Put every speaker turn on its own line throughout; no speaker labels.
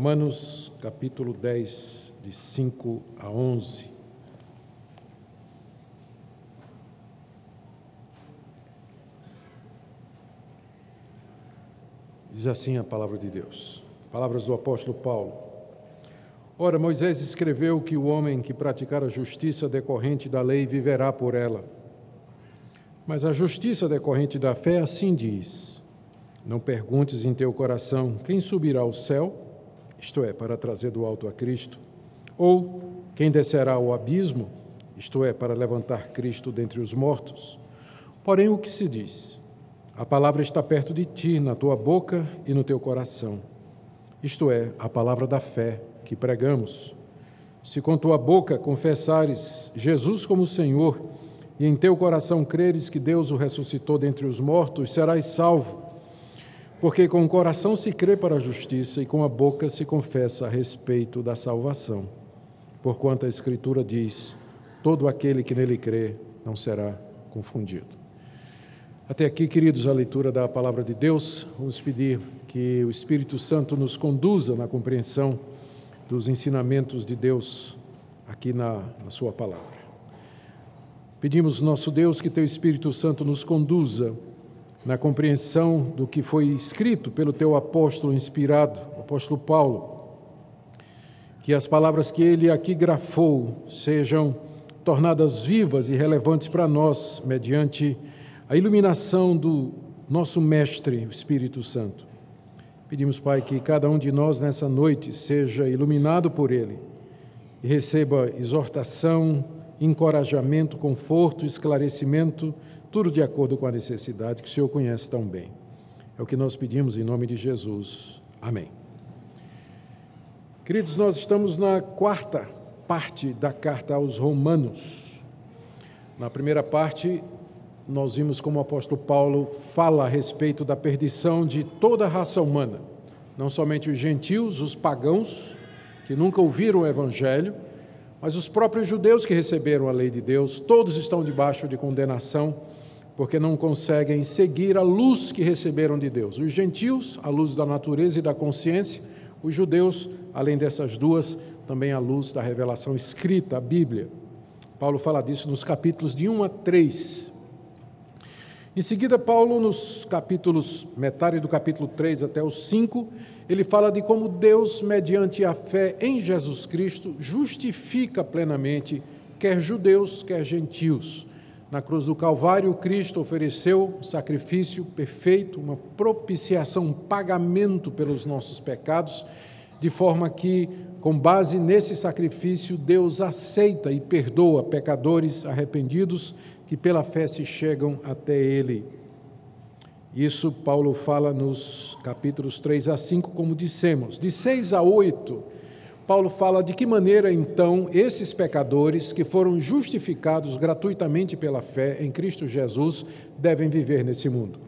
Romanos capítulo 10, de 5 a 11. Diz assim a palavra de Deus, palavras do apóstolo Paulo. Ora, Moisés escreveu que o homem que praticar a justiça decorrente da lei viverá por ela. Mas a justiça decorrente da fé assim diz: não perguntes em teu coração quem subirá ao céu, isto é, para trazer do alto a Cristo, ou quem descerá ao abismo, isto é, para levantar Cristo dentre os mortos. Porém, o que se diz? A palavra está perto de ti, na tua boca e no teu coração. Isto é, a palavra da fé que pregamos. Se com tua boca confessares Jesus como Senhor e em teu coração creres que Deus o ressuscitou dentre os mortos, serás salvo. Porque com o coração se crê para a justiça e com a boca se confessa a respeito da salvação. Porquanto a Escritura diz: todo aquele que nele crê não será confundido. Até aqui, queridos, a leitura da palavra de Deus. Vamos pedir que o Espírito Santo nos conduza na compreensão dos ensinamentos de Deus aqui na sua palavra. Pedimos, nosso Deus, que teu Espírito Santo nos conduza na compreensão do que foi escrito pelo teu apóstolo inspirado, o apóstolo Paulo, que as palavras que ele aqui grafou sejam tornadas vivas e relevantes para nós, mediante a iluminação do nosso Mestre, o Espírito Santo. Pedimos, Pai, que cada um de nós nessa noite seja iluminado por ele e receba exortação, encorajamento, conforto, esclarecimento, tudo de acordo com a necessidade que o Senhor conhece tão bem. É o que nós pedimos em nome de Jesus. Amém. Queridos, nós estamos na quarta parte da carta aos Romanos. Na primeira parte, nós vimos como o apóstolo Paulo fala a respeito da perdição de toda a raça humana, não somente os gentios, os pagãos, que nunca ouviram o Evangelho, mas os próprios judeus que receberam a lei de Deus, todos estão debaixo de condenação, porque não conseguem seguir a luz que receberam de Deus. Os gentios, a luz da natureza e da consciência; os judeus, além dessas duas, também a luz da revelação escrita, a Bíblia. Paulo fala disso nos capítulos de 1 a 3. Em seguida, Paulo, nos capítulos, metade do capítulo 3 até os 5, ele fala de como Deus, mediante a fé em Jesus Cristo, justifica plenamente quer judeus, quer gentios. Na cruz do Calvário, Cristo ofereceu um sacrifício perfeito, uma propiciação, um pagamento pelos nossos pecados, de forma que, com base nesse sacrifício, Deus aceita e perdoa pecadores arrependidos que pela fé se chegam até Ele. Isso Paulo fala nos capítulos 3 a 5, como dissemos. De 6 a 8, Paulo fala de que maneira, então, esses pecadores que foram justificados gratuitamente pela fé em Cristo Jesus devem viver nesse mundo.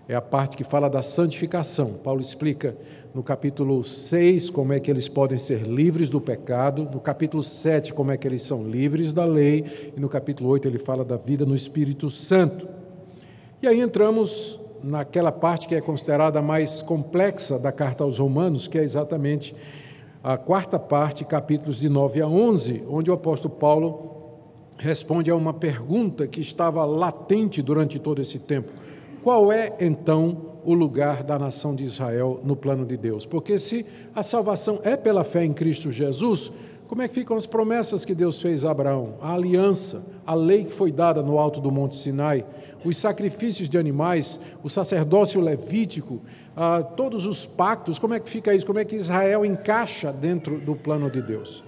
É a parte que fala da santificação. Paulo explica no capítulo 6 como é que eles podem ser livres do pecado, no capítulo 7 como é que eles são livres da lei, e no capítulo 8 ele fala da vida no Espírito Santo. E aí entramos naquela parte que é considerada a mais complexa da carta aos Romanos, que é exatamente a quarta parte, capítulos de 9 a 11, onde o apóstolo Paulo responde a uma pergunta que estava latente durante todo esse tempo. Qual é, então, o lugar da nação de Israel no plano de Deus? Porque se a salvação é pela fé em Cristo Jesus, como é que ficam as promessas que Deus fez a Abraão? A aliança, a lei que foi dada no alto do Monte Sinai, os sacrifícios de animais, o sacerdócio levítico, todos os pactos, como é que fica isso? Como é que Israel encaixa dentro do plano de Deus?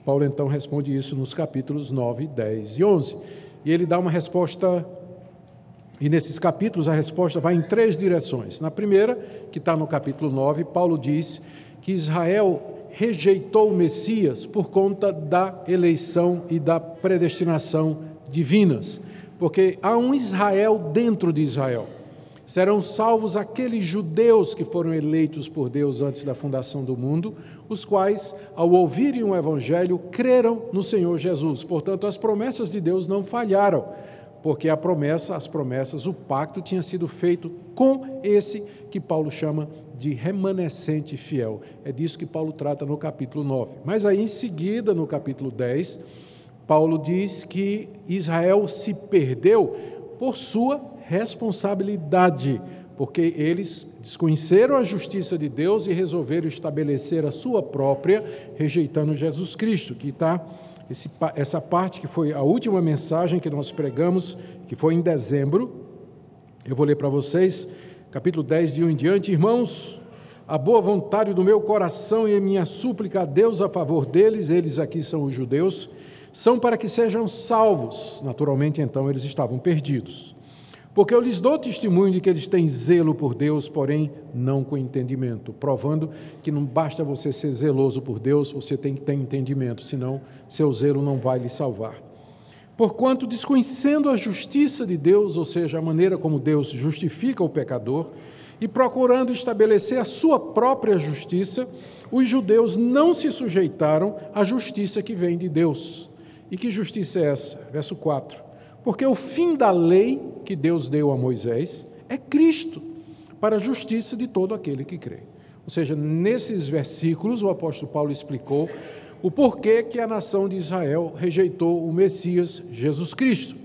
Paulo, então, responde isso nos capítulos 9, 10 e 11. E ele dá uma resposta. E nesses capítulos a resposta vai em 3 direções. Na primeira, que está no capítulo 9, Paulo diz que Israel rejeitou o Messias por conta da eleição e da predestinação divinas, porque há um Israel dentro de Israel. Serão salvos aqueles judeus que foram eleitos por Deus antes da fundação do mundo, os quais, ao ouvirem o Evangelho, creram no Senhor Jesus. Portanto, as promessas de Deus não falharam, porque as promessas, o pacto tinha sido feito com esse que Paulo chama de remanescente fiel. É disso que Paulo trata no capítulo 9. Mas aí, em seguida, no capítulo 10, Paulo diz que Israel se perdeu por sua responsabilidade, porque eles desconheceram a justiça de Deus e resolveram estabelecer a sua própria, rejeitando Jesus Cristo, que está essa parte que foi a última mensagem que nós pregamos, que foi em dezembro. Eu vou ler para vocês, capítulo 10, de 1 em diante. Irmãos, a boa vontade do meu coração e a minha súplica a Deus a favor deles, eles aqui são os judeus, são para que sejam salvos. Naturalmente, então, eles estavam perdidos. Porque eu lhes dou testemunho de que eles têm zelo por Deus, porém não com entendimento, provando que não basta você ser zeloso por Deus, você tem que ter entendimento, senão seu zelo não vai lhe salvar. Porquanto, desconhecendo a justiça de Deus, ou seja, a maneira como Deus justifica o pecador, e procurando estabelecer a sua própria justiça, os judeus não se sujeitaram à justiça que vem de Deus. E que justiça é essa? Verso 4. Porque o fim da lei que Deus deu a Moisés é Cristo, para a justiça de todo aquele que crê. Ou seja, nesses versículos o apóstolo Paulo explicou o porquê que a nação de Israel rejeitou o Messias, Jesus Cristo.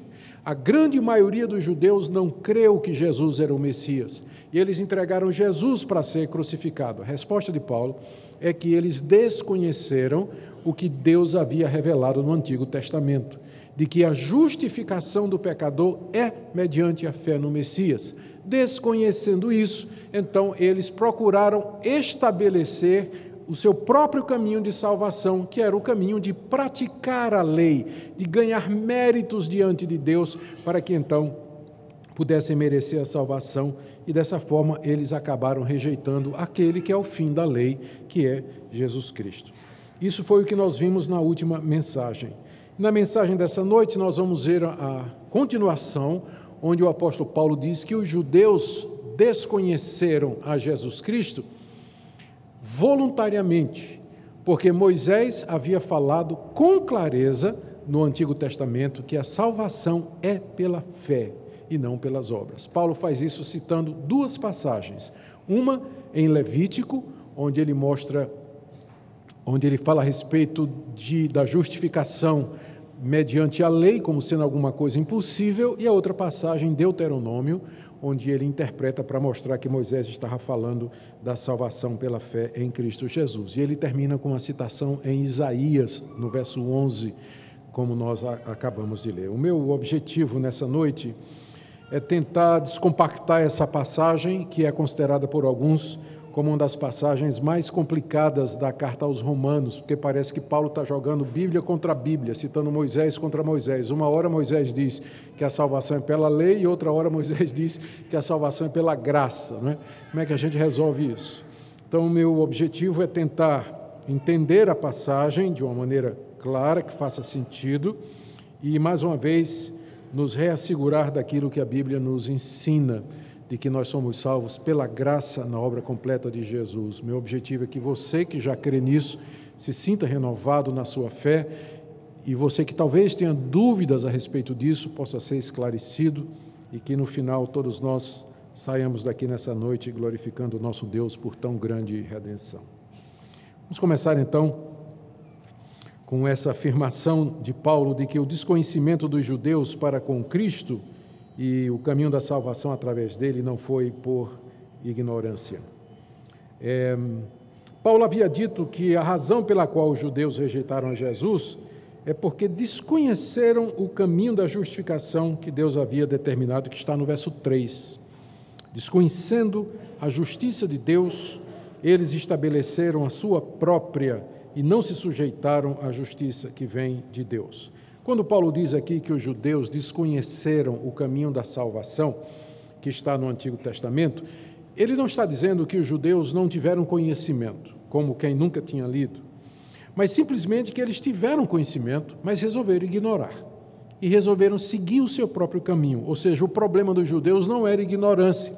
A grande maioria dos judeus não creu que Jesus era o Messias, e eles entregaram Jesus para ser crucificado. A resposta de Paulo é que eles desconheceram o que Deus havia revelado no Antigo Testamento, de que a justificação do pecador é mediante a fé no Messias. Desconhecendo isso, então eles procuraram estabelecer o seu próprio caminho de salvação, que era o caminho de praticar a lei, de ganhar méritos diante de Deus, para que então pudessem merecer a salvação, e dessa forma eles acabaram rejeitando aquele que é o fim da lei, que é Jesus Cristo. Isso foi o que nós vimos na última mensagem. Na mensagem dessa noite, nós vamos ver a continuação, onde o apóstolo Paulo diz que os judeus desconheceram a Jesus Cristo voluntariamente, porque Moisés havia falado com clareza no Antigo Testamento que a salvação é pela fé e não pelas obras. Paulo faz isso citando duas passagens, uma em Levítico, onde ele fala a respeito da justificação mediante a lei, como sendo alguma coisa impossível, e a outra passagem em Deuteronômio, onde ele interpreta para mostrar que Moisés estava falando da salvação pela fé em Cristo Jesus. E ele termina com uma citação em Isaías, no verso 11, como nós acabamos de ler. O meu objetivo nessa noite é tentar descompactar essa passagem, que é considerada por alguns como uma das passagens mais complicadas da carta aos Romanos, porque parece que Paulo está jogando Bíblia contra Bíblia, citando Moisés contra Moisés. Uma hora Moisés diz que a salvação é pela lei, e outra hora Moisés diz que a salvação é pela graça, não é? Como é que a gente resolve isso? Então, o meu objetivo é tentar entender a passagem de uma maneira clara, que faça sentido, e, mais uma vez, nos reassegurar daquilo que a Bíblia nos ensina, de que nós somos salvos pela graça na obra completa de Jesus. Meu objetivo é que você que já crê nisso se sinta renovado na sua fé, e você que talvez tenha dúvidas a respeito disso possa ser esclarecido, e que no final todos nós saiamos daqui nessa noite glorificando o nosso Deus por tão grande redenção. Vamos começar então com essa afirmação de Paulo de que o desconhecimento dos judeus para com Cristo e o caminho da salvação através dele não foi por ignorância. Paulo havia dito que a razão pela qual os judeus rejeitaram a Jesus é porque desconheceram o caminho da justificação que Deus havia determinado, que está no verso 3. Desconhecendo a justiça de Deus, eles estabeleceram a sua própria e não se sujeitaram à justiça que vem de Deus. Quando Paulo diz aqui que os judeus desconheceram o caminho da salvação, que está no Antigo Testamento, ele não está dizendo que os judeus não tiveram conhecimento, como quem nunca tinha lido, mas simplesmente que eles tiveram conhecimento, mas resolveram ignorar, e resolveram seguir o seu próprio caminho. Ou seja, o problema dos judeus não era ignorância,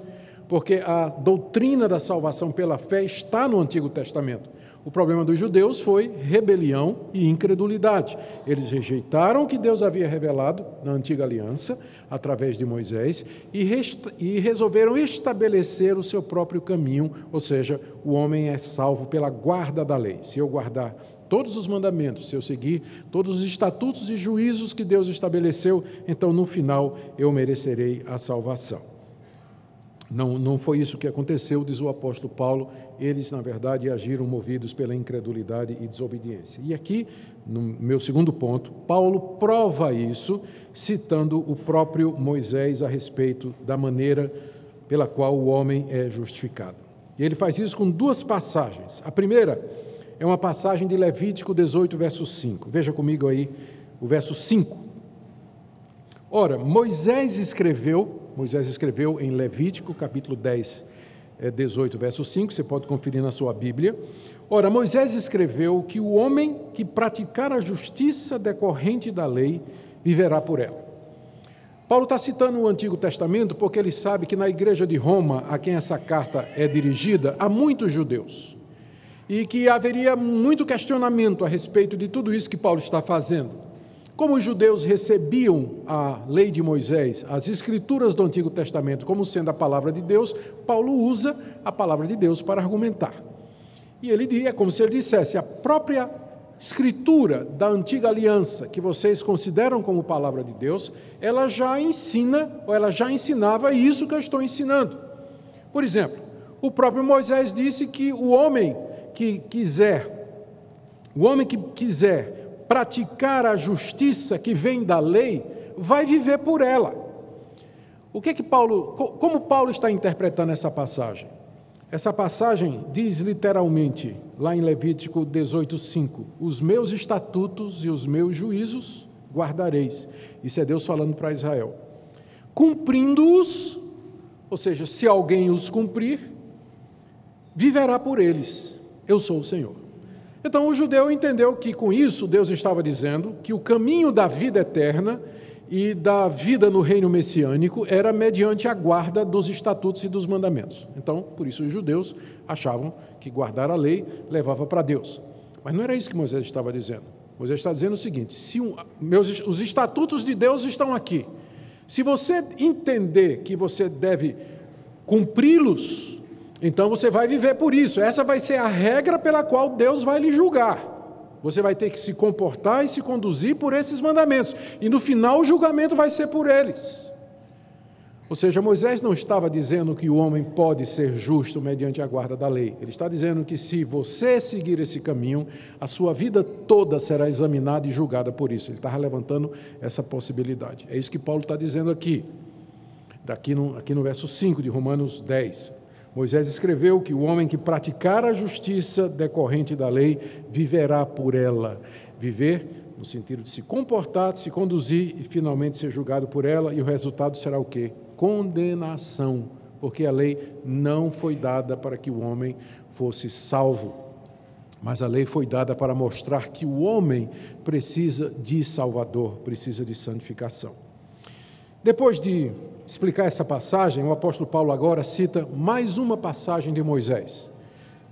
porque a doutrina da salvação pela fé está no Antigo Testamento. O problema dos judeus foi rebelião e incredulidade. Eles rejeitaram o que Deus havia revelado na antiga aliança, através de Moisés, e resolveram estabelecer o seu próprio caminho, ou seja, o homem é salvo pela guarda da lei. Se eu guardar todos os mandamentos, se eu seguir todos os estatutos e juízos que Deus estabeleceu, então no final eu merecerei a salvação. Não foi isso que aconteceu, diz o apóstolo Paulo. Eles, na verdade, agiram movidos pela incredulidade e desobediência. E aqui, no meu segundo ponto, Paulo prova isso, citando o próprio Moisés a respeito da maneira pela qual o homem é justificado. E ele faz isso com duas passagens. A primeira é uma passagem de Levítico 18, verso 5. Veja comigo aí o verso 5. Ora, Moisés escreveu em Levítico, capítulo 10, 18, verso 5, você pode conferir na sua Bíblia. Ora, Moisés escreveu que o homem que praticar a justiça decorrente da lei viverá por ela. Paulo está citando o Antigo Testamento porque ele sabe que na igreja de Roma, a quem essa carta é dirigida, há muitos judeus. E que haveria muito questionamento a respeito de tudo isso que Paulo está fazendo. Como os judeus recebiam a lei de Moisés, as escrituras do Antigo Testamento, como sendo a palavra de Deus, Paulo usa a palavra de Deus para argumentar. E ele diz, é como se ele dissesse, a própria escritura da antiga aliança, que vocês consideram como palavra de Deus, ela já ensina, ou ela já ensinava isso que eu estou ensinando. Por exemplo, o próprio Moisés disse que o homem que quiser praticar a justiça que vem da lei, vai viver por ela. Como Paulo está interpretando essa passagem? Essa passagem diz literalmente, lá em Levítico 18:5, os meus estatutos e os meus juízos guardareis. Isso é Deus falando para Israel. Cumprindo-os, ou seja, se alguém os cumprir, viverá por eles. Eu sou o Senhor. Então o judeu entendeu que com isso Deus estava dizendo que o caminho da vida eterna e da vida no reino messiânico era mediante a guarda dos estatutos e dos mandamentos. Então, por isso os judeus achavam que guardar a lei levava para Deus. Mas não era isso que Moisés estava dizendo. Moisés está dizendo o seguinte, os estatutos de Deus estão aqui. Se você entender que você deve cumpri-los, então você vai viver por isso. Essa vai ser a regra pela qual Deus vai lhe julgar. Você vai ter que se comportar e se conduzir por esses mandamentos. E no final o julgamento vai ser por eles. Ou seja, Moisés não estava dizendo que o homem pode ser justo mediante a guarda da lei. Ele está dizendo que se você seguir esse caminho, a sua vida toda será examinada e julgada por isso. Ele estava levantando essa possibilidade. É isso que Paulo está dizendo aqui. Aqui no verso 5 de Romanos 10. Moisés escreveu que o homem que praticar a justiça decorrente da lei viverá por ela. Viver no sentido de se comportar, de se conduzir e finalmente ser julgado por ela. E o resultado será o quê? Condenação, porque a lei não foi dada para que o homem fosse salvo. Mas a lei foi dada para mostrar que o homem precisa de Salvador, precisa de santificação. Depois de explicar essa passagem, o apóstolo Paulo agora cita mais uma passagem de Moisés.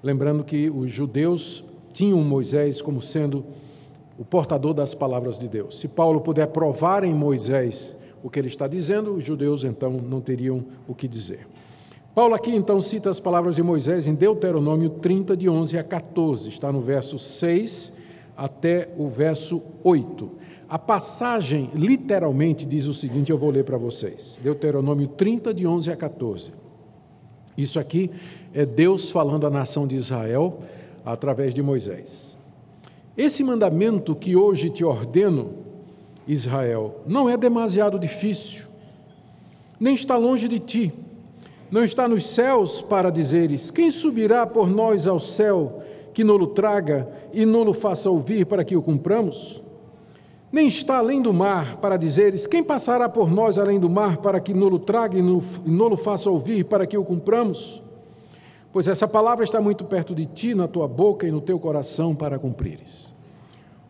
Lembrando que os judeus tinham Moisés como sendo o portador das palavras de Deus. Se Paulo puder provar em Moisés o que ele está dizendo, os judeus então não teriam o que dizer. Paulo aqui então cita as palavras de Moisés em Deuteronômio 30, de 11 a 14. Está no verso 6 até o verso 8. A passagem literalmente diz o seguinte, eu vou ler para vocês. Deuteronômio 30, de 11 a 14. Isso aqui é Deus falando à nação de Israel através de Moisés. Esse mandamento que hoje te ordeno, Israel, não é demasiado difícil, nem está longe de ti, não está nos céus para dizeres, quem subirá por nós ao céu, que nolo traga e nolo faça ouvir para que o cumpramos? Nem está além do mar para dizeres, quem passará por nós além do mar para que nolo traga e nolo faça ouvir para que o cumpramos? Pois essa palavra está muito perto de ti, na tua boca e no teu coração para cumprires.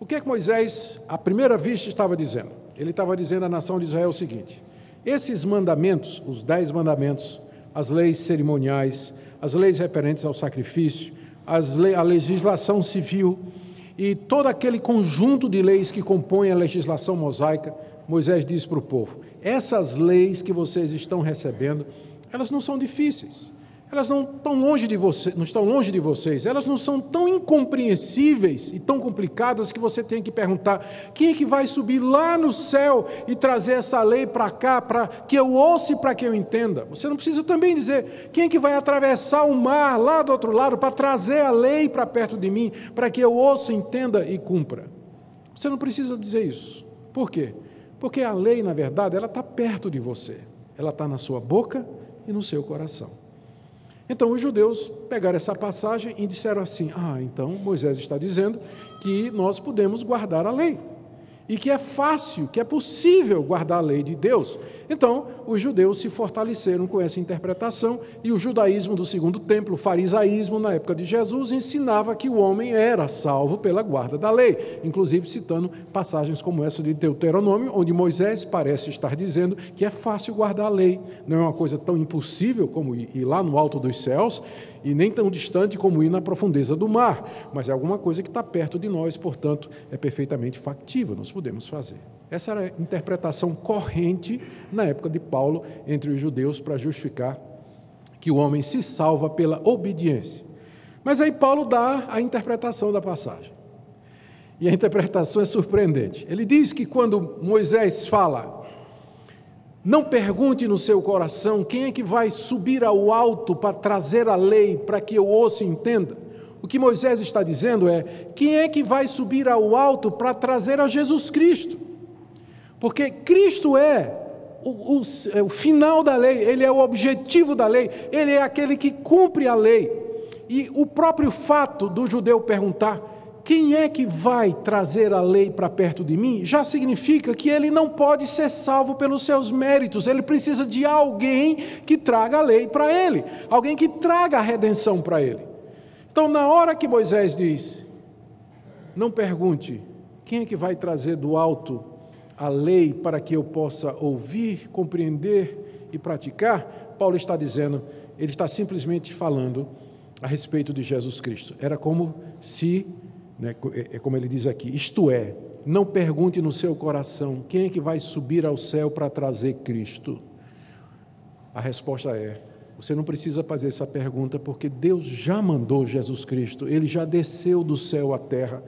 O que é que Moisés, à primeira vista, estava dizendo? Ele estava dizendo à nação de Israel o seguinte, esses mandamentos, os 10 mandamentos, as leis cerimoniais, as leis referentes ao sacrifício, a legislação civil e todo aquele conjunto de leis que compõem a legislação mosaica, Moisés diz para o povo: essas leis que vocês estão recebendo, elas não são difíceis, elas não estão longe de vocês, elas não são tão incompreensíveis e tão complicadas que você tem que perguntar: quem é que vai subir lá no céu e trazer essa lei para cá, para que eu ouça e para que eu entenda? Você não precisa também dizer: quem é que vai atravessar o mar lá do outro lado para trazer a lei para perto de mim, para que eu ouça, entenda e cumpra? Você não precisa dizer isso. Por quê? Porque a lei, na verdade, ela está perto de você, ela está na sua boca e no seu coração. Então, os judeus pegaram essa passagem e disseram assim: então Moisés está dizendo que nós podemos guardar a lei, e que é fácil, que é possível guardar a lei de Deus. Então, os judeus se fortaleceram com essa interpretação, e o judaísmo do segundo templo, o farisaísmo, na época de Jesus, ensinava que o homem era salvo pela guarda da lei, inclusive citando passagens como essa de Deuteronômio, onde Moisés parece estar dizendo que é fácil guardar a lei, não é uma coisa tão impossível como ir lá no alto dos céus, e nem tão distante como ir na profundeza do mar, mas é alguma coisa que está perto de nós, portanto, é perfeitamente factível, nós podemos fazer. Essa era a interpretação corrente na época de Paulo entre os judeus para justificar que o homem se salva pela obediência. Mas aí Paulo dá a interpretação da passagem. E a interpretação é surpreendente. Ele diz que quando Moisés fala: não pergunte no seu coração quem é que vai subir ao alto para trazer a lei para que eu ouça e entenda. O que Moisés está dizendo é: quem é que vai subir ao alto para trazer a Jesus Cristo? Porque Cristo é o final da lei, Ele é o objetivo da lei, Ele é aquele que cumpre a lei. E o próprio fato do judeu perguntar: quem é que vai trazer a lei para perto de mim? Já significa que ele não pode ser salvo pelos seus méritos, ele precisa de alguém que traga a lei para ele, alguém que traga a redenção para ele. Então, na hora que Moisés diz: não pergunte quem é que vai trazer do alto a lei para que eu possa ouvir, compreender e praticar, Paulo está dizendo, ele está simplesmente falando a respeito de Jesus Cristo. Era como se, é como ele diz aqui, isto é, não pergunte no seu coração quem é que vai subir ao céu para trazer Cristo. A resposta é: você não precisa fazer essa pergunta, porque Deus já mandou Jesus Cristo, Ele já desceu do céu à terra,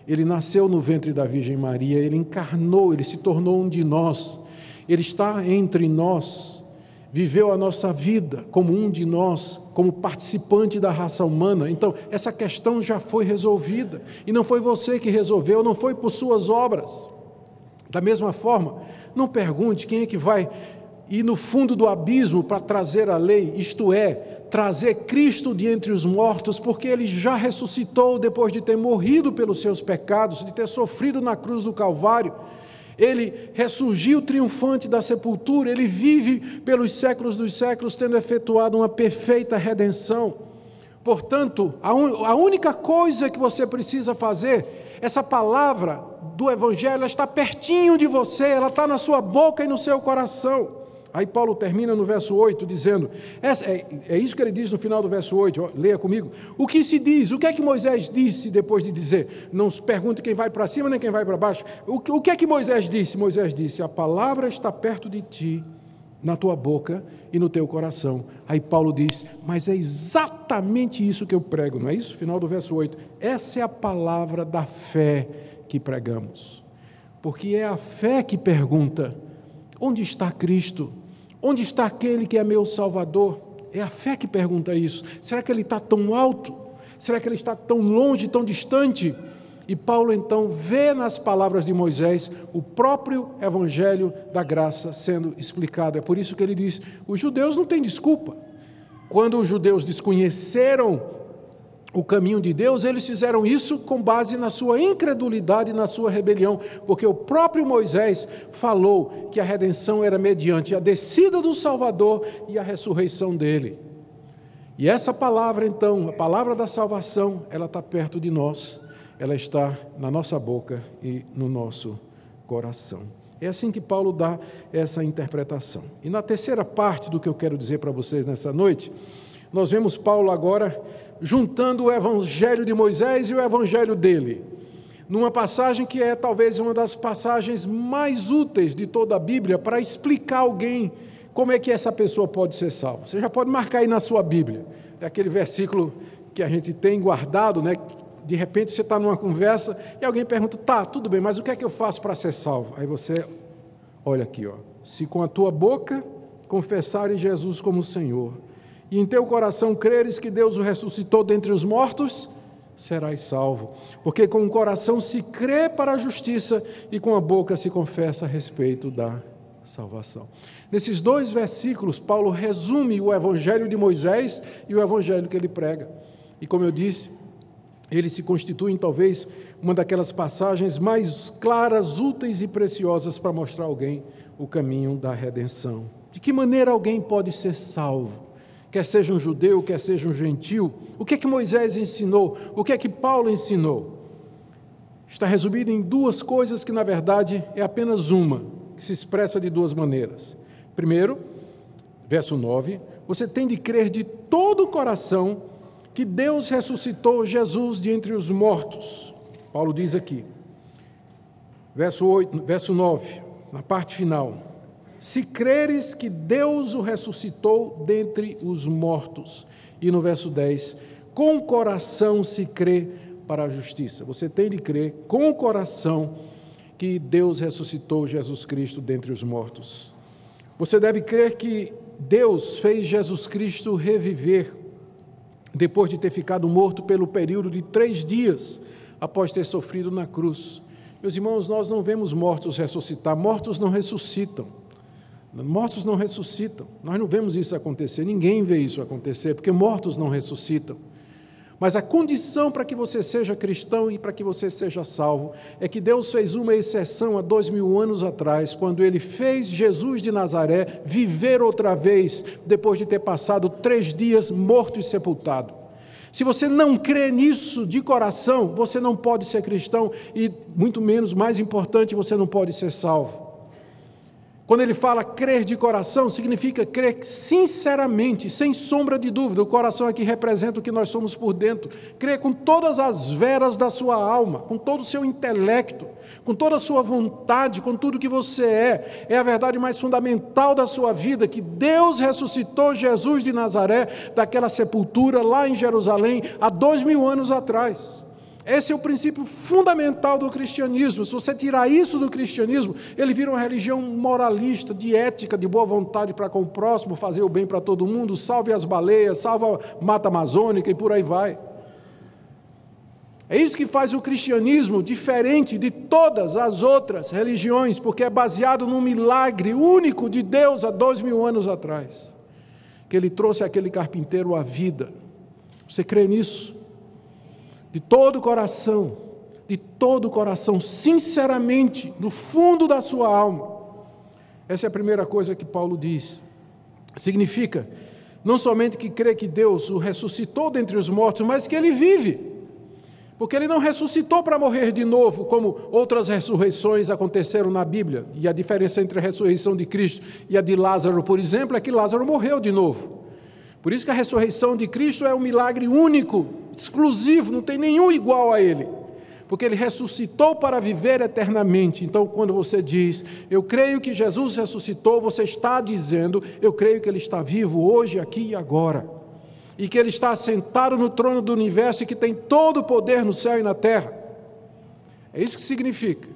Ele nasceu no ventre da Virgem Maria, Ele encarnou, Ele se tornou um de nós, Ele está entre nós, viveu a nossa vida como um de nós, como participante da raça humana. Então, essa questão já foi resolvida, e não foi você que resolveu, não foi por suas obras. Da mesma forma, não pergunte quem é que vai ir no fundo do abismo para trazer a lei, isto é, trazer Cristo de entre os mortos, porque Ele já ressuscitou depois de ter morrido pelos seus pecados, de ter sofrido na cruz do Calvário. Ele ressurgiu triunfante da sepultura, Ele vive pelos séculos dos séculos, tendo efetuado uma perfeita redenção. Portanto, a única coisa que você precisa fazer, essa palavra do Evangelho está pertinho de você, ela está na sua boca e no seu coração. Aí Paulo termina no verso 8 dizendo, é isso que ele diz no final do verso 8, leia comigo. O que se diz? O que é que Moisés disse depois de dizer? Não se pergunte quem vai para cima nem quem vai para baixo. O que é que Moisés disse? Moisés disse: a palavra está perto de ti, na tua boca e no teu coração. Aí Paulo diz: mas é exatamente isso que eu prego, não é isso? Final do verso 8. Essa é a palavra da fé que pregamos. Porque é a fé que pergunta: onde está Cristo? Onde está aquele que é meu Salvador? É a fé que pergunta isso. Será que Ele está tão alto? Será que Ele está tão longe, tão distante? E Paulo então vê nas palavras de Moisés o próprio Evangelho da graça sendo explicado. É por isso que ele diz, os judeus não têm desculpa. Quando os judeus desconheceram o caminho de Deus, eles fizeram isso com base na sua incredulidade e na sua rebelião, porque o próprio Moisés falou que a redenção era mediante a descida do Salvador e a ressurreição dele. E essa palavra então, a palavra da salvação, ela está perto de nós, ela está na nossa boca e no nosso coração. É assim que Paulo dá essa interpretação. E na terceira parte do que eu quero dizer para vocês nessa noite, nós vemos Paulo agora juntando o evangelho de Moisés e o evangelho dele, numa passagem que é talvez uma das passagens mais úteis de toda a Bíblia para explicar a alguém como é que essa pessoa pode ser salva. Você já pode marcar aí na sua Bíblia, é aquele versículo que a gente tem guardado, né? De repente você está numa conversa e alguém pergunta, tá, tudo bem, mas o que é que eu faço para ser salvo? Aí você, olha aqui, ó, se com a tua boca confessares Jesus como Senhor, e em teu coração creres que Deus o ressuscitou dentre os mortos, serás salvo. Porque com o coração se crê para a justiça e com a boca se confessa a respeito da salvação. Nesses dois versículos, Paulo resume o evangelho de Moisés e o evangelho que ele prega. E como eu disse, eles se constituem talvez uma daquelas passagens mais claras, úteis e preciosas para mostrar a alguém o caminho da redenção. De que maneira alguém pode ser salvo? Quer seja um judeu, quer seja um gentil. O que é que Moisés ensinou? O que é que Paulo ensinou? Está resumido em duas coisas que, na verdade, é apenas uma, que se expressa de duas maneiras. Primeiro, verso 9, você tem de crer de todo o coração que Deus ressuscitou Jesus de entre os mortos. Paulo diz aqui, verso 9, na parte final, se creres que Deus o ressuscitou dentre os mortos. E no verso 10, com o coração se crê para a justiça. Você tem de crer com o coração que Deus ressuscitou Jesus Cristo dentre os mortos. Você deve crer que Deus fez Jesus Cristo reviver depois de ter ficado morto pelo período de 3 dias após ter sofrido na cruz. Meus irmãos, nós não vemos mortos ressuscitar, mortos não ressuscitam. Mortos não ressuscitam, nós não vemos isso acontecer, ninguém vê isso acontecer, porque mortos não ressuscitam. Mas a condição para que você seja cristão e para que você seja salvo é que Deus fez uma exceção há 2000 anos atrás, quando Ele fez Jesus de Nazaré viver outra vez, depois de ter passado 3 dias morto e sepultado. Se você não crê nisso de coração, você não pode ser cristão e, muito menos, mais importante, você não pode ser salvo. Quando ele fala crer de coração, significa crer sinceramente, sem sombra de dúvida. O coração aqui representa o que nós somos por dentro. Crer com todas as veras da sua alma, com todo o seu intelecto, com toda a sua vontade, com tudo que você é. É a verdade mais fundamental da sua vida, que Deus ressuscitou Jesus de Nazaré daquela sepultura lá em Jerusalém há 2000 anos atrás. Esse é o princípio fundamental do cristianismo. Se você tirar isso do cristianismo, ele vira uma religião moralista, de ética, de boa vontade para com o próximo, fazer o bem para todo mundo, salve as baleias, salve a mata amazônica e por aí vai. É isso que faz o cristianismo diferente de todas as outras religiões, porque é baseado num milagre único de Deus há 2000 anos atrás, que Ele trouxe aquele carpinteiro à vida. Você crê nisso? De todo o coração, sinceramente, no fundo da sua alma. Essa é a primeira coisa que Paulo diz. Significa, não somente que crê que Deus o ressuscitou dentre os mortos, mas que Ele vive. Porque Ele não ressuscitou para morrer de novo, como outras ressurreições aconteceram na Bíblia. E a diferença entre a ressurreição de Cristo e a de Lázaro, por exemplo, é que Lázaro morreu de novo. Por isso que a ressurreição de Cristo é um milagre único, exclusivo, não tem nenhum igual a Ele, porque Ele ressuscitou para viver eternamente. Então, quando você diz, eu creio que Jesus ressuscitou, você está dizendo, eu creio que Ele está vivo hoje, aqui e agora, e que Ele está assentado no trono do universo e que tem todo o poder no céu e na terra. É isso que significa.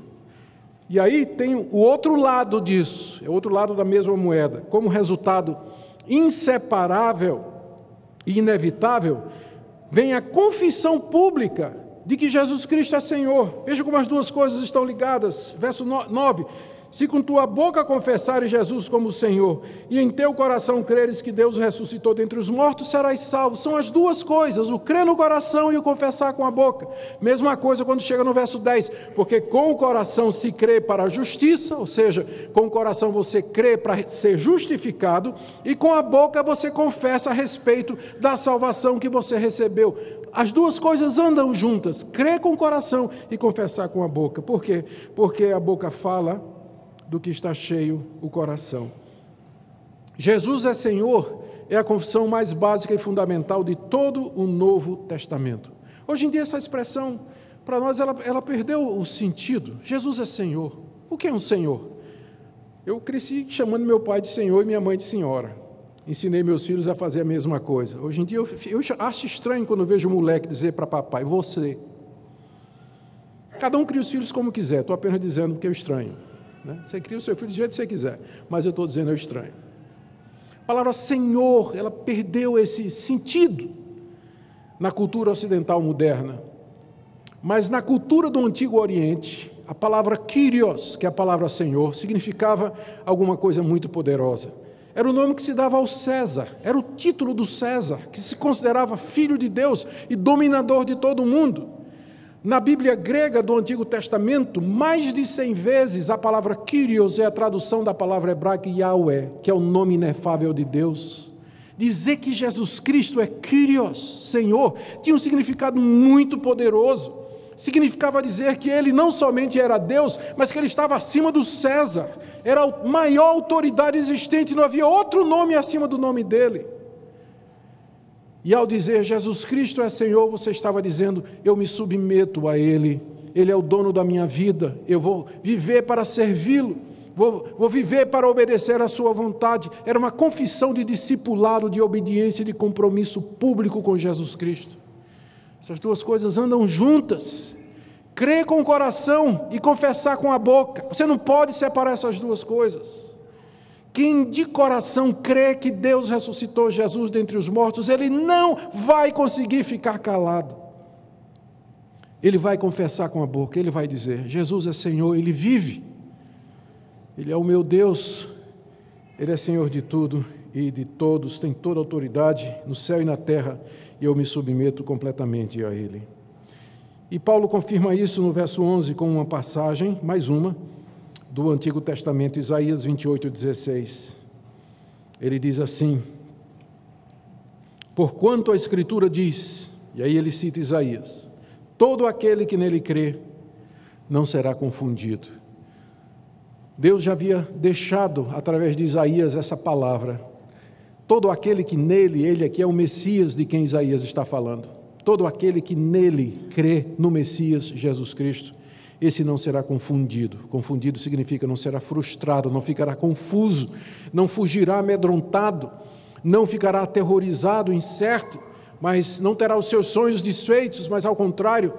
E aí tem o outro lado disso, é o outro lado da mesma moeda, como resultado inseparável e inevitável, vem a confissão pública de que Jesus Cristo é Senhor. Veja como as duas coisas estão ligadas. Verso 9, se com tua boca confessares Jesus como Senhor, e em teu coração creres que Deus o ressuscitou dentre os mortos, serás salvo. São as duas coisas, o crer no coração e o confessar com a boca. Mesma coisa quando chega no verso 10, porque com o coração se crê para a justiça, ou seja, com o coração você crê para ser justificado, e com a boca você confessa a respeito da salvação que você recebeu. As duas coisas andam juntas, crer com o coração e confessar com a boca. Por quê? Porque a boca fala do que está cheio o coração. Jesus é Senhor é a confissão mais básica e fundamental de todo o Novo Testamento. Hoje em dia, essa expressão, para nós, ela perdeu o sentido. Jesus é Senhor. O que é um Senhor? Eu cresci chamando meu pai de Senhor e minha mãe de Senhora. Ensinei meus filhos a fazer a mesma coisa. Hoje em dia, eu acho estranho quando eu vejo um moleque dizer para papai, você. Cada um cria os filhos como quiser, estou apenas dizendo que eu estranho. Né? Você cria o seu filho do jeito que você quiser, mas eu estou dizendo eu estranho. A palavra Senhor, ela perdeu esse sentido na cultura ocidental moderna. Mas na cultura do Antigo Oriente, a palavra Kyrios, que é a palavra Senhor, significava alguma coisa muito poderosa. Era o nome que se dava ao César, era o título do César, que se considerava filho de Deus e dominador de todo o mundo. Na Bíblia grega do Antigo Testamento, mais de 100 vezes a palavra Kyrios é a tradução da palavra hebraica Yahweh, que é o nome inefável de Deus. Dizer que Jesus Cristo é Kyrios, Senhor, tinha um significado muito poderoso. Significava dizer que ele não somente era Deus, mas que ele estava acima do César. Era a maior autoridade existente, não havia outro nome acima do nome dele. E ao dizer Jesus Cristo é Senhor, você estava dizendo, eu me submeto a Ele, Ele é o dono da minha vida, eu vou viver para servi-lo, vou viver para obedecer à sua vontade. Era uma confissão de discipulado, de obediência, de compromisso público com Jesus Cristo. Essas duas coisas andam juntas. Crer com o coração e confessar com a boca. Você não pode separar essas duas coisas. Quem de coração crê que Deus ressuscitou Jesus dentre os mortos, ele não vai conseguir ficar calado. Ele vai confessar com a boca, ele vai dizer, Jesus é Senhor, Ele vive. Ele é o meu Deus, Ele é Senhor de tudo e de todos, tem toda a autoridade no céu e na terra, e eu me submeto completamente a Ele. E Paulo confirma isso no verso 11 com uma passagem, mais uma, do Antigo Testamento, Isaías 28:16. Ele diz assim, porquanto a Escritura diz, e aí ele cita Isaías, todo aquele que nele crê não será confundido. Deus já havia deixado, através de Isaías, essa palavra. Todo aquele que nele, ele aqui é o Messias de quem Isaías está falando. Todo aquele que nele crê no Messias Jesus Cristo, esse não será confundido. Confundido significa não será frustrado, não ficará confuso, não fugirá amedrontado, não ficará aterrorizado, incerto, mas não terá os seus sonhos desfeitos, mas ao contrário,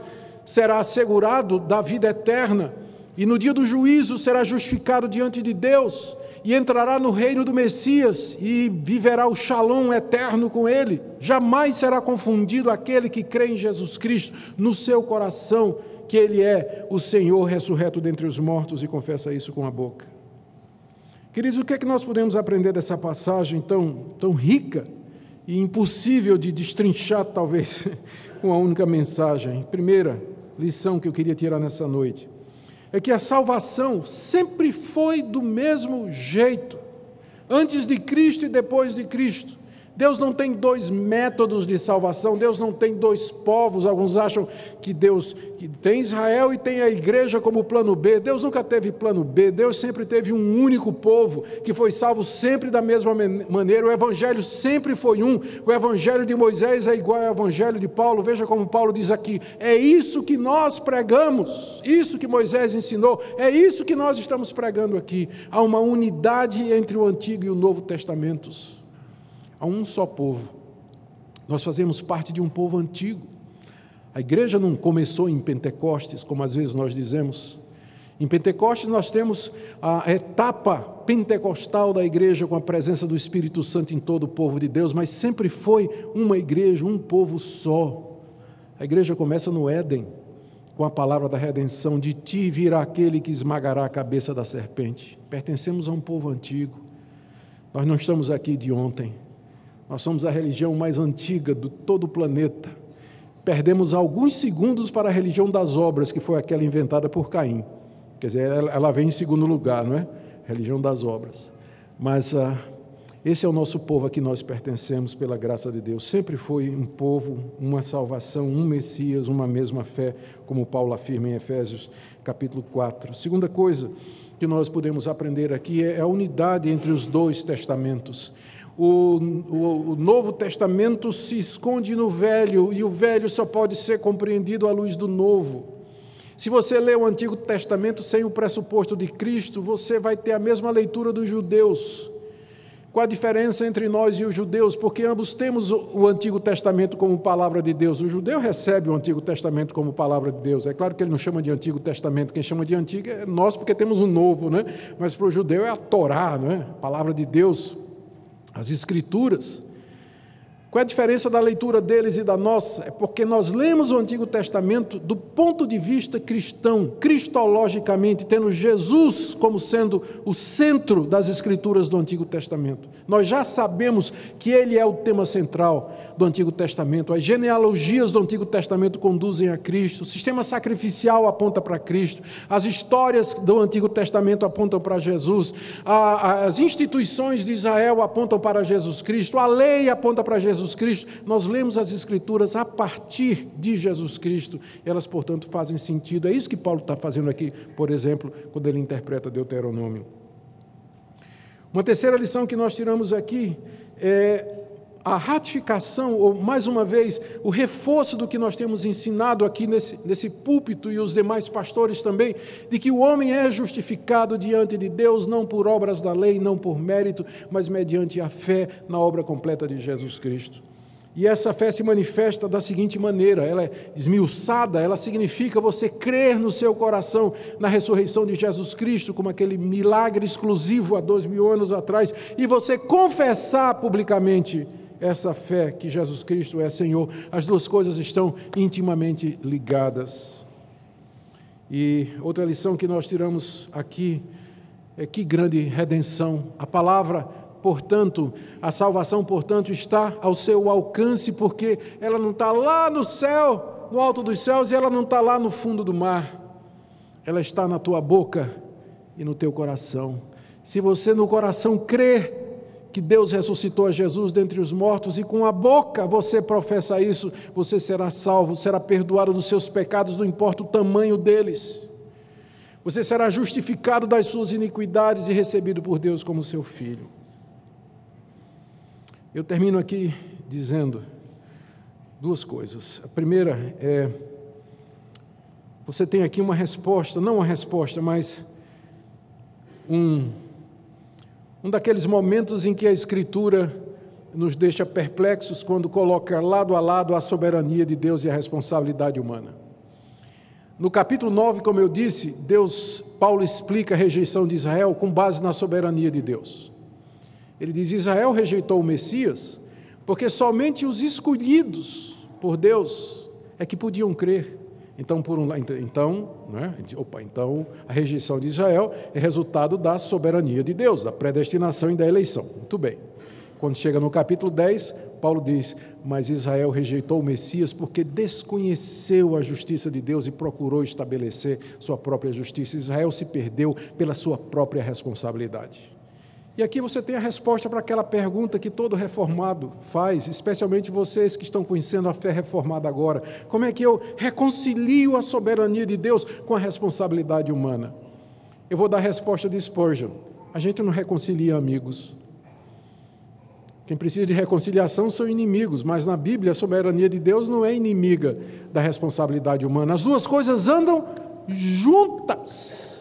será assegurado da vida eterna e no dia do juízo será justificado diante de Deus e entrará no reino do Messias e viverá o shalom eterno com ele. Jamais será confundido aquele que crê em Jesus Cristo no seu coração, que Ele é o Senhor ressurreto dentre os mortos e confessa isso com a boca. Queridos, o que é que nós podemos aprender dessa passagem tão rica e impossível de destrinchar, talvez, com uma única mensagem? Primeira lição que eu queria tirar nessa noite é que a salvação sempre foi do mesmo jeito, antes de Cristo e depois de Cristo. Deus não tem dois métodos de salvação, Deus não tem dois povos. Alguns acham que Deus que tem Israel e tem a igreja como plano B. Deus nunca teve plano B, Deus sempre teve um único povo, que foi salvo sempre da mesma maneira. O evangelho sempre foi um, o evangelho de Moisés é igual ao evangelho de Paulo. Veja como Paulo diz aqui, é isso que nós pregamos, isso que Moisés ensinou, é isso que nós estamos pregando aqui. Há uma unidade entre o Antigo e o Novo Testamentos. Há um só povo. Nós fazemos parte de um povo antigo. A igreja não começou em Pentecostes, como às vezes nós dizemos. Em Pentecostes nós temos a etapa pentecostal da igreja com a presença do Espírito Santo em todo o povo de Deus, mas sempre foi uma igreja, um povo só. A igreja começa no Éden, com a palavra da redenção, de ti virá aquele que esmagará a cabeça da serpente. Pertencemos a um povo antigo. Nós não estamos aqui de ontem. Nós somos a religião mais antiga de todo o planeta. Perdemos alguns segundos para a religião das obras, que foi aquela inventada por Caim. Quer dizer, ela vem em segundo lugar, não é? Religião das obras. Mas esse é o nosso povo a que nós pertencemos pela graça de Deus. Sempre foi um povo, uma salvação, um Messias, uma mesma fé, como Paulo afirma em Efésios capítulo 4. Segunda coisa que nós podemos aprender aqui é a unidade entre os dois testamentos. O Novo Testamento se esconde no Velho, e o Velho só pode ser compreendido à luz do Novo. Se você lê o Antigo Testamento sem o pressuposto de Cristo, você vai ter a mesma leitura dos judeus. Qual a diferença entre nós e os judeus? Porque ambos temos o Antigo Testamento como palavra de Deus. O judeu recebe o Antigo Testamento como palavra de Deus. É claro que ele não chama de Antigo Testamento. Quem chama de Antigo é nós, porque temos um Novo, né? Mas para o judeu é a Torá, não é? A palavra de Deus, as Escrituras. Qual é a diferença da leitura deles e da nossa? É porque nós lemos o Antigo Testamento do ponto de vista cristão, cristologicamente, tendo Jesus como sendo o centro das Escrituras do Antigo Testamento. Nós já sabemos que ele é o tema central do Antigo Testamento. As genealogias do Antigo Testamento conduzem a Cristo, o sistema sacrificial aponta para Cristo, as histórias do Antigo Testamento apontam para Jesus, as instituições de Israel apontam para Jesus Cristo, a lei aponta para Jesus Cristo. Nós lemos as Escrituras a partir de Jesus Cristo, elas, portanto, fazem sentido. É isso que Paulo está fazendo aqui, por exemplo, quando ele interpreta Deuteronômio. Uma terceira lição que nós tiramos aqui é a ratificação, ou mais uma vez, o reforço do que nós temos ensinado aqui nesse púlpito, e os demais pastores também, de que o homem é justificado diante de Deus, não por obras da lei, não por mérito, mas mediante a fé na obra completa de Jesus Cristo. E essa fé se manifesta da seguinte maneira: ela é esmiuçada, ela significa você crer no seu coração na ressurreição de Jesus Cristo, como aquele milagre exclusivo há 2000 anos atrás, e você confessar publicamente essa fé que Jesus Cristo é Senhor. As duas coisas estão intimamente ligadas. E outra lição que nós tiramos aqui é que grande redenção. A palavra, portanto, a salvação, portanto, está ao seu alcance, porque ela não está lá no céu, no alto dos céus, e ela não está lá no fundo do mar. Ela está na tua boca e no teu coração. Se você no coração crer que Deus ressuscitou a Jesus dentre os mortos, e com a boca você professa isso, você será salvo, será perdoado dos seus pecados, não importa o tamanho deles. Você será justificado das suas iniquidades e recebido por Deus como seu filho. Eu termino aqui dizendo duas coisas. A primeira é, você tem aqui uma resposta, não uma resposta, mas um daqueles momentos em que a Escritura nos deixa perplexos, quando coloca lado a lado a soberania de Deus e a responsabilidade humana. No capítulo 9, como eu disse, Paulo explica a rejeição de Israel com base na soberania de Deus. Ele diz: Israel rejeitou o Messias porque somente os escolhidos por Deus é que podiam crer. Então, então a rejeição de Israel é resultado da soberania de Deus, da predestinação e da eleição. Muito bem. Quando chega no capítulo 10, Paulo diz: mas Israel rejeitou o Messias porque desconheceu a justiça de Deus e procurou estabelecer sua própria justiça. Israel se perdeu pela sua própria responsabilidade. E aqui você tem a resposta para aquela pergunta que todo reformado faz, especialmente vocês que estão conhecendo a fé reformada agora. Como é que eu reconcilio a soberania de Deus com a responsabilidade humana? Eu vou dar a resposta de Spurgeon: a gente não reconcilia amigos. Quem precisa de reconciliação são inimigos, mas na Bíblia a soberania de Deus não é inimiga da responsabilidade humana. As duas coisas andam juntas,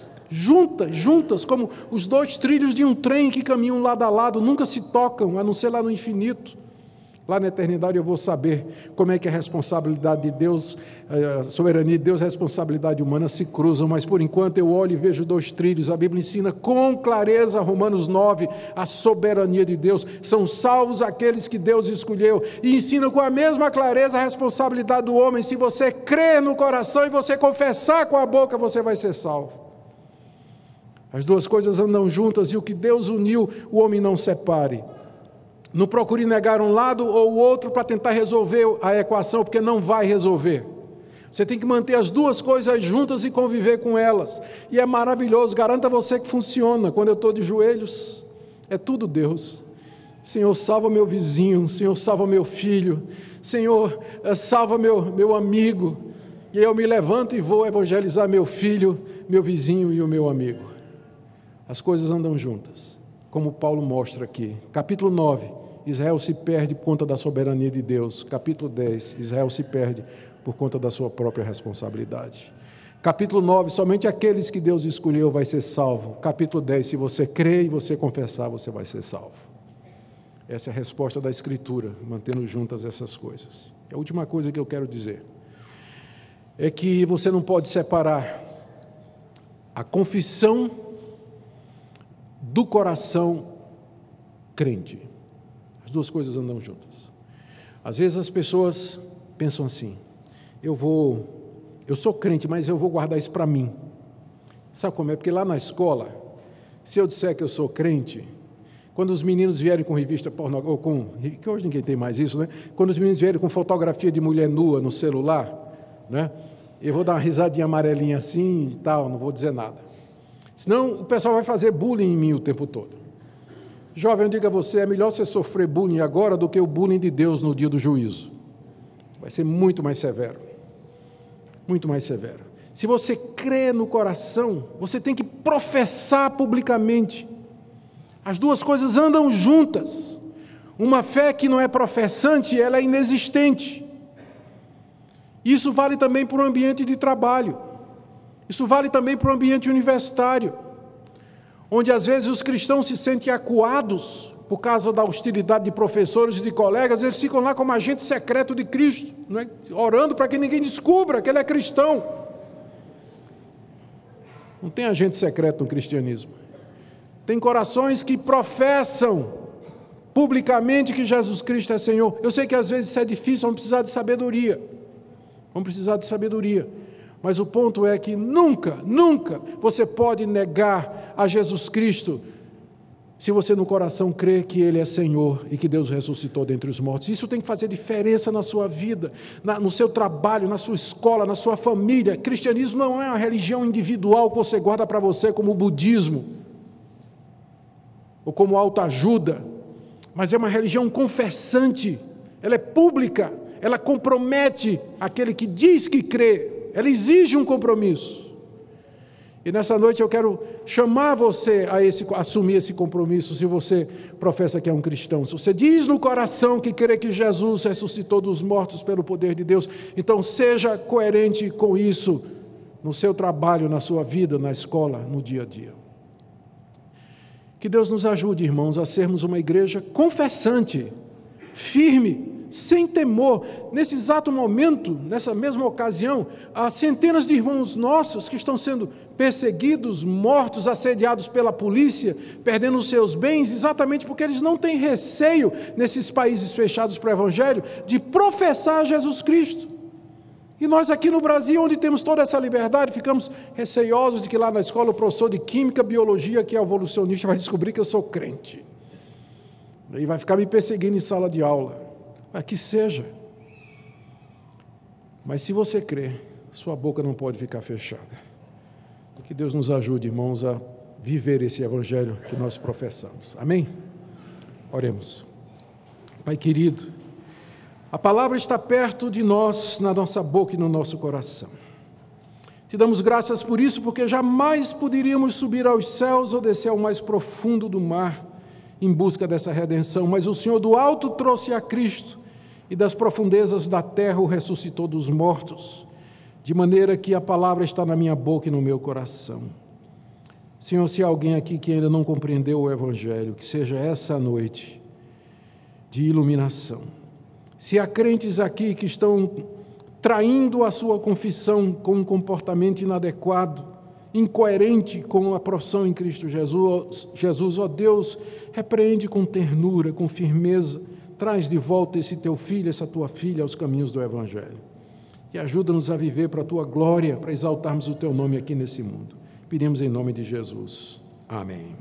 como os dois trilhos de um trem que caminham lado a lado, nunca se tocam, a não ser lá no infinito. Lá na eternidade eu vou saber como é que a responsabilidade de Deus, a soberania de Deus e a responsabilidade humana se cruzam, mas por enquanto eu olho e vejo dois trilhos. A Bíblia ensina com clareza, Romanos 9, a soberania de Deus. São salvos aqueles que Deus escolheu, e ensina com a mesma clareza a responsabilidade do homem. Se você crer no coração e você confessar com a boca, você vai ser salvo. As duas coisas andam juntas, e o que Deus uniu, o homem não separe. Não procure negar um lado ou o outro para tentar resolver a equação, porque não vai resolver. Você tem que manter as duas coisas juntas e conviver com elas. E é maravilhoso, garanto a você que funciona. Quando eu estou de joelhos, é tudo Deus. Senhor, salva meu vizinho. Senhor, salva meu filho. Senhor, salva meu amigo. E eu me levanto e vou evangelizar meu filho, meu vizinho e o meu amigo. As coisas andam juntas, como Paulo mostra aqui. Capítulo 9, Israel se perde por conta da soberania de Deus. Capítulo 10, Israel se perde por conta da sua própria responsabilidade. Capítulo 9, somente aqueles que Deus escolheu vai ser salvo. Capítulo 10, se você crer e você confessar, você vai ser salvo. Essa é a resposta da Escritura, mantendo juntas essas coisas. A última coisa que eu quero dizer é que você não pode separar a confissão do coração crente. As duas coisas andam juntas. Às vezes as pessoas pensam assim: eu sou crente, mas eu vou guardar isso para mim. Sabe como é? Porque lá na escola, se eu disser que eu sou crente, quando os meninos vierem com revista pornográfica, que hoje ninguém tem mais isso, né? Quando os meninos vierem com fotografia de mulher nua no celular, né? Eu vou dar uma risadinha amarelinha assim e tal, não vou dizer nada. Senão o pessoal vai fazer bullying em mim o tempo todo. Jovem, eu digo a você, é melhor você sofrer bullying agora do que o bullying de Deus no dia do juízo. Vai ser muito mais severo. Muito mais severo. Se você crê no coração, você tem que professar publicamente. As duas coisas andam juntas. Uma fé que não é professante, ela é inexistente. Isso vale também para o ambiente de trabalho. Isso vale também para o ambiente universitário, onde às vezes os cristãos se sentem acuados por causa da hostilidade de professores e de colegas. Eles ficam lá como agente secreto de Cristo, né? Orando para que ninguém descubra que ele é cristão. Não tem agente secreto no cristianismo. Tem corações que professam publicamente que Jesus Cristo é Senhor. Eu sei que às vezes isso é difícil, vamos precisar de sabedoria. Vamos precisar de sabedoria. Mas o ponto é que nunca você pode negar a Jesus Cristo se você no coração crê que Ele é Senhor e que Deus ressuscitou dentre os mortos. Isso tem que fazer diferença na sua vida, no seu trabalho, na sua escola, na sua família. Cristianismo não é uma religião individual que você guarda para você como o budismo ou como autoajuda, mas é uma religião confessante. Ela é pública, ela compromete aquele que diz que crê. Ela exige um compromisso. E nessa noite eu quero chamar você a assumir esse compromisso, se você professa que é um cristão. Se você diz no coração que crê que Jesus ressuscitou dos mortos pelo poder de Deus, então seja coerente com isso no seu trabalho, na sua vida, na escola, no dia a dia. Que Deus nos ajude, irmãos, a sermos uma igreja confessante, firme, sem temor. Nesse exato momento, nessa mesma ocasião, há centenas de irmãos nossos que estão sendo perseguidos, mortos, assediados pela polícia, perdendo os seus bens, exatamente porque eles não têm receio, nesses países fechados para o Evangelho, de professar Jesus Cristo. E nós aqui no Brasil, onde temos toda essa liberdade, ficamos receiosos de que lá na escola o professor de Química, Biologia, que é evolucionista, vai descobrir que eu sou crente. E vai ficar me perseguindo em sala de aula. Que seja, mas se você crê, sua boca não pode ficar fechada. Que Deus nos ajude, irmãos, a viver esse evangelho que nós professamos. Amém? Oremos. Pai querido, a palavra está perto de nós, na nossa boca e no nosso coração. Te damos graças por isso, porque jamais poderíamos subir aos céus ou descer ao mais profundo do mar em busca dessa redenção, mas o Senhor do alto trouxe a Cristo e das profundezas da terra o ressuscitou dos mortos, de maneira que a palavra está na minha boca e no meu coração. Senhor, se há alguém aqui que ainda não compreendeu o Evangelho, que seja essa noite de iluminação. Se há crentes aqui que estão traindo a sua confissão com um comportamento inadequado, incoerente com a profissão em Cristo Jesus, ó Deus, repreende com ternura, com firmeza, traz de volta esse teu filho, essa tua filha aos caminhos do Evangelho. E ajuda-nos a viver para a tua glória, para exaltarmos o teu nome aqui nesse mundo. Pedimos em nome de Jesus. Amém.